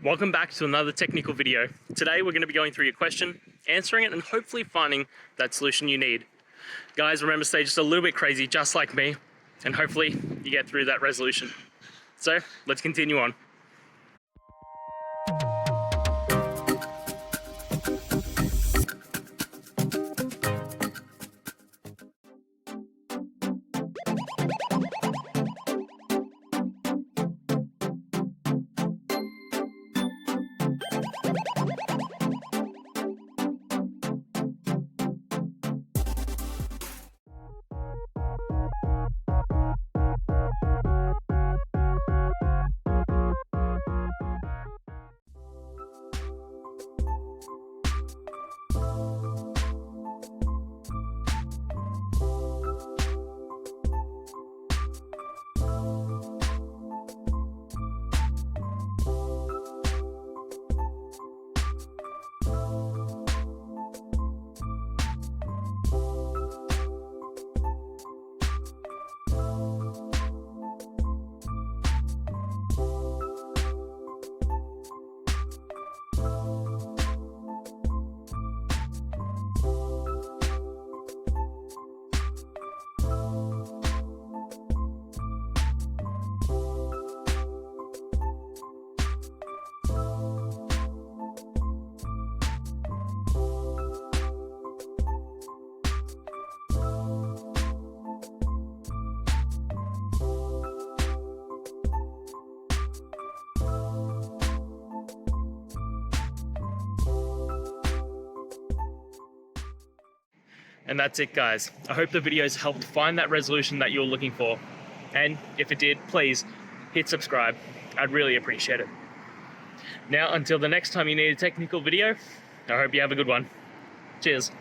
welcome back to another technical video. Today we're going to be going through your question, answering it, and hopefully finding that solution you need. Guys, remember, stay just a little bit crazy, just like me, and hopefully you get through that resolution. So let's continue on. And that's it, guys. I hope the videos helped find that resolution that you're looking for. And if it did, please hit subscribe. I'd really appreciate it. Now, until the next time you need a technical video, I hope you have a good one. Cheers.